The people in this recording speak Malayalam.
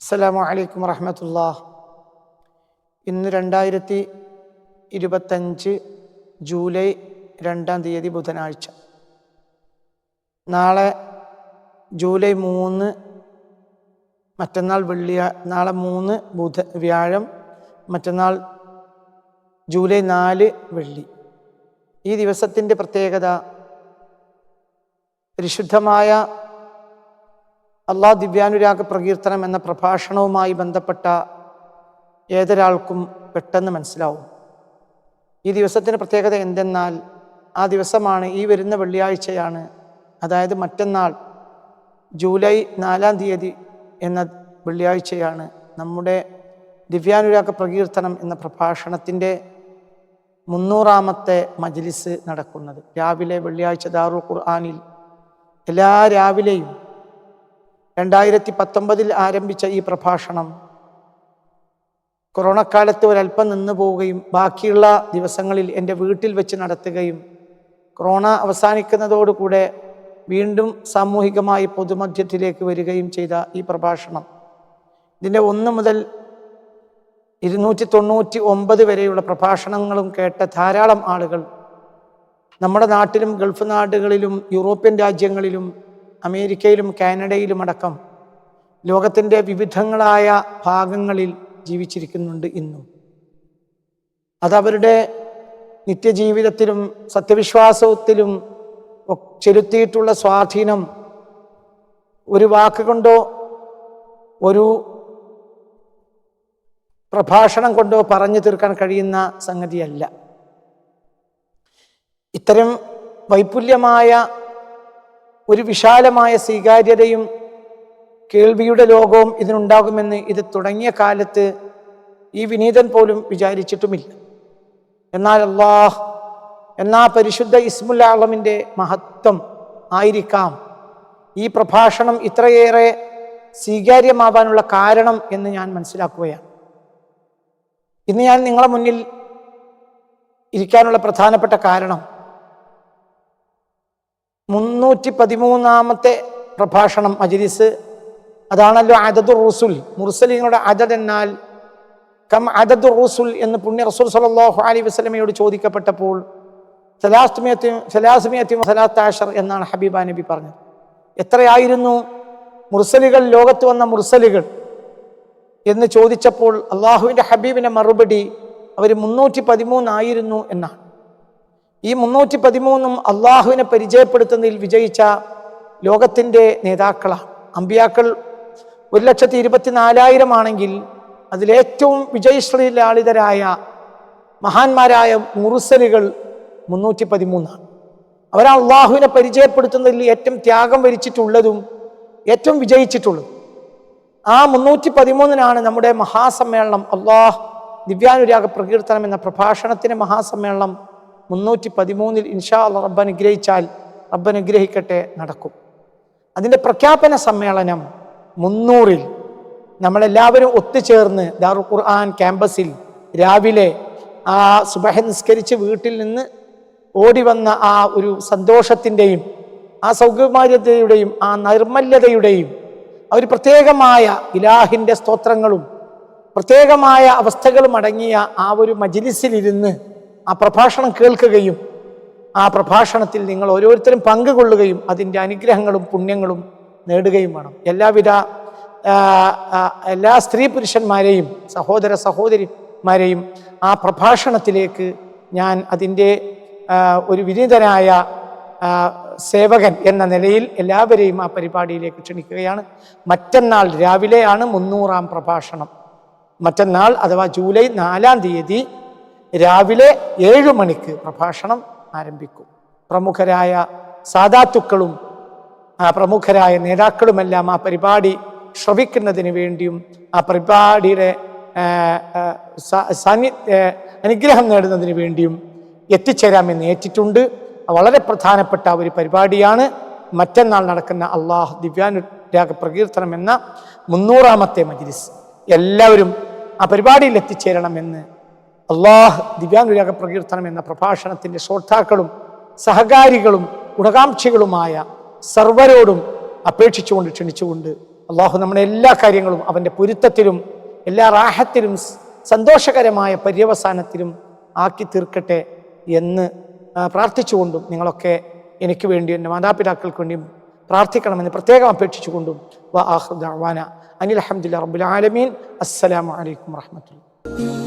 അസ്സലാമു അലൈക്കും വറഹ്മത്തുള്ളാഹി. ഇന്ന് 2025 ജൂലൈ 2-ാം തീയതി ബുധനാഴ്ച. നാളെ ജൂലൈ 3, മറ്റന്നാൾ നാളെ 3 വ്യാഴം, മറ്റന്നാൾ ജൂലൈ 4 വെള്ളി. ഈ ദിവസത്തിൻ്റെ പ്രത്യേകത പരിശുദ്ധമായ അള്ളാഹ് ദിവ്യാനുരാഗ പ്രകീർത്തനം എന്ന പ്രഭാഷണവുമായി ബന്ധപ്പെട്ട ഏതൊരാൾക്കും പെട്ടെന്ന് മനസ്സിലാവും. ഈ ദിവസത്തിൻ്റെ പ്രത്യേകത എന്തെന്നാൽ ആ ദിവസമാണ്, ഈ വരുന്ന വെള്ളിയാഴ്ചയാണ്, അതായത് മറ്റന്നാൾ ജൂലൈ 4-ാം തീയതി എന്ന വെള്ളിയാഴ്ചയാണ് നമ്മുടെ ദിവ്യാനുരാഗ പ്രകീർത്തനം എന്ന പ്രഭാഷണത്തിൻ്റെ 300-ാമത്തെ മജ്ലിസ് നടക്കുന്നത്. രാവിലെ വെള്ളിയാഴ്ച ദാറുൽ ഖുർആനിൽ എല്ലാ രാവിലെയും 2019 ആരംഭിച്ച ഈ പ്രഭാഷണം കൊറോണക്കാലത്ത് ഒരല്പം നിന്നു പോവുകയും ബാക്കിയുള്ള ദിവസങ്ങളിൽ എൻ്റെ വീട്ടിൽ വെച്ച് നടത്തുകയും കൊറോണ അവസാനിക്കുന്നതോടുകൂടെ വീണ്ടും സാമൂഹികമായി പൊതുമധ്യത്തിലേക്ക് വരികയും ചെയ്ത ഈ പ്രഭാഷണം, ഇതിൻ്റെ 1 മുതൽ 299 വരെയുള്ള പ്രഭാഷണങ്ങളും കേട്ട ധാരാളം ആളുകൾ നമ്മുടെ നാട്ടിലും ഗൾഫ് നാടുകളിലും യൂറോപ്യൻ രാജ്യങ്ങളിലും അമേരിക്കയിലും കാനഡയിലും അടക്കം ലോകത്തിൻ്റെ വിവിധങ്ങളായ ഭാഗങ്ങളിൽ ജീവിച്ചിരിക്കുന്നുണ്ട് ഇന്നും. അതവരുടെ നിത്യജീവിതത്തിലും സത്യവിശ്വാസത്തിലും ചെലുത്തിയിട്ടുള്ള സ്വാധീനം ഒരു വാക്കുകൊണ്ടോ ഒരു പ്രഭാഷണം കൊണ്ടോ പറഞ്ഞു തീർക്കാൻ കഴിയുന്ന സംഗതിയല്ല. ഇത്തരം വൈപുല്യമായ ഒരു വിശാലമായ സ്വീകാര്യതയും കേൾവിയുടെ ലോകവും ഇതിനുണ്ടാകുമെന്ന് ഇത് തുടങ്ങിയ കാലത്ത് ഈ വിനീതൻ പോലും വിചാരിച്ചിട്ടുമില്ല. എന്നാൽ അല്ലാഹ് എന്നാ പരിശുദ്ധ ഇസ്മുൽ അഅ്ലമിൻ്റെ മഹത്വം ആയിരിക്കാം ഈ പ്രഭാഷണം ഇത്രയേറെ സ്വീകാര്യമാവാനുള്ള കാരണം എന്ന് ഞാൻ മനസ്സിലാക്കുകയാണ്. ഇന്ന് ഞാൻ നിങ്ങളെ മുന്നിൽ ഇരിക്കാനുള്ള പ്രധാനപ്പെട്ട കാരണം 313-ാമത്തെ പ്രഭാഷണം മജ്ലിസ്, അതാണല്ലോ അദദുർ റുസുൽ. മുർസലീങ്ങളുടെ അദദ് എന്നാൽ കം അദദുർ റുസുൽ എന്ന് പുണ്യ റസൂൽ സ്വല്ലല്ലാഹു അലൈഹി വസല്ലമയോട് ചോദിക്കപ്പെട്ടപ്പോൾ 313 എന്നാണ് ഹബീബ നബി പറഞ്ഞത്. എത്രയായിരുന്നു മുർസലികൾ, ലോകത്ത് വന്ന മുർസലികൾ എന്ന് ചോദിച്ചപ്പോൾ അള്ളാഹുവിൻ്റെ ഹബീബിൻ്റെ മറുപടി അവർ 313 ആയിരുന്നു എന്നാണ്. ഈ 313 അള്ളാഹുവിനെ പരിചയപ്പെടുത്തുന്നതിൽ വിജയിച്ച ലോകത്തിൻ്റെ നേതാക്കളാണ്. അമ്പിയാക്കൾ 1,24,000 ആണെങ്കിൽ അതിലേറ്റവും വിജയശ്രീലാളിതരായ മഹാന്മാരായ മുർസലുകൾ 313 ആണ്. അവർ അള്ളാഹുവിനെ പരിചയപ്പെടുത്തുന്നതിൽ ഏറ്റവും ത്യാഗം വരിച്ചിട്ടുള്ളതും ഏറ്റവും വിജയിച്ചിട്ടുള്ളതും. ആ 313-നാണ് നമ്മുടെ മഹാസമ്മേളനം, അള്ളാഹ് ദിവ്യാനുരാഗ പ്രകീർത്തനം എന്ന പ്രഭാഷണത്തിൻ്റെ മഹാസമ്മേളനം 313 ഇൻഷാ അല്ലാഹ് റബ്ബ് അനുഗ്രഹിച്ചാൽ, റബ്ബ് അനുഗ്രഹിക്കട്ടെ, നടക്കും. അതിൻ്റെ പ്രഖ്യാപന സമ്മേളനം 300-ൽ നമ്മളെല്ലാവരും ഒത്തുചേർന്ന് ദാറുൽ ഖുർആൻ ക്യാമ്പസിൽ രാവിലെ ആ സുബഹ നിസ്കരിച്ച് വീട്ടിൽ നിന്ന് ഓടി വന്ന ആ ഒരു സന്തോഷത്തിൻ്റെയും ആ സൗകുമാര്യതയുടെയും ആ നൈർമല്യതയുടെയും ആ ഒരു പ്രത്യേകമായ ഇലാഹിൻ്റെ സ്തോത്രങ്ങളും പ്രത്യേകമായ അവസ്ഥകളും അടങ്ങിയ ആ ഒരു മജ്ലിസിലിരുന്ന് ആ പ്രഭാഷണം കേൾക്കുകയും ആ പ്രഭാഷണത്തിൽ നിങ്ങൾ ഓരോരുത്തരും പങ്കുകൊള്ളുകയും അതിൻ്റെ അനുഗ്രഹങ്ങളും പുണ്യങ്ങളും നേടുകയും വേണം. എല്ലാ സ്ത്രീ പുരുഷന്മാരെയും സഹോദര സഹോദരിമാരെയും ആ പ്രഭാഷണത്തിലേക്ക് ഞാൻ അതിൻ്റെ ഒരു വിനീതനായ സേവകൻ എന്ന നിലയിൽ എല്ലാവരെയും ആ പരിപാടിയിലേക്ക് ക്ഷണിക്കുകയാണ്. മറ്റന്നാൾ രാവിലെയാണ് 300-ാം പ്രഭാഷണം. മറ്റന്നാൾ അഥവാ ജൂലൈ 4-ാം തീയതി രാവിലെ 7 മണിക്ക് പ്രഭാഷണം ആരംഭിക്കും. പ്രമുഖരായ സാദാത്തുക്കളും പ്രമുഖരായ നേതാക്കളുമെല്ലാം ആ പരിപാടി ശ്രവിക്കുന്നതിന് വേണ്ടിയും ആ പരിപാടിയുടെ അനുഗ്രഹം നേടുന്നതിന് വേണ്ടിയും എത്തിച്ചേരാമെന്ന് ഏറ്റിട്ടുണ്ട്. വളരെ പ്രധാനപ്പെട്ട ഒരു പരിപാടിയാണ് മറ്റന്നാൾ നടക്കുന്ന അള്ളാഹ് ദിവ്യാനുരാഗ പ്രകീർത്തനം എന്ന 300-ാമത്തെ മജ്ലിസ്. എല്ലാവരും ആ പരിപാടിയിൽ എത്തിച്ചേരണമെന്ന് അള്ളാഹ് ദിവ്യാനുരാഗ പ്രകീർത്തനം എന്ന പ്രഭാഷണത്തിൻ്റെ ശ്രോതാക്കളും സഹകാരികളും ഗുണകാംക്ഷികളുമായ സർവരോടും അപേക്ഷിച്ചുകൊണ്ട് ക്ഷണിച്ചുകൊണ്ട് അള്ളാഹു നമ്മുടെ എല്ലാ കാര്യങ്ങളും അവൻ്റെ പൊരുത്തത്തിലും എല്ലാ റാഹത്തിലും സന്തോഷകരമായ പര്യവസാനത്തിലും ആക്കി തീർക്കട്ടെ എന്ന് പ്രാർത്ഥിച്ചുകൊണ്ടും നിങ്ങളൊക്കെ എനിക്ക് വേണ്ടി എൻ്റെ മാതാപിതാക്കൾക്ക് വേണ്ടിയും പ്രാർത്ഥിക്കണമെന്ന് പ്രത്യേകം അപേക്ഷിച്ചുകൊണ്ടും വ ആഖിറു ദഅ്വാന അനിൽ ഹംദുലില്ലാഹി റബ്ബിൽ ആലമീൻ. അസ്സലാമു അലൈക്കും വറഹ്മത്തുള്ളാഹി.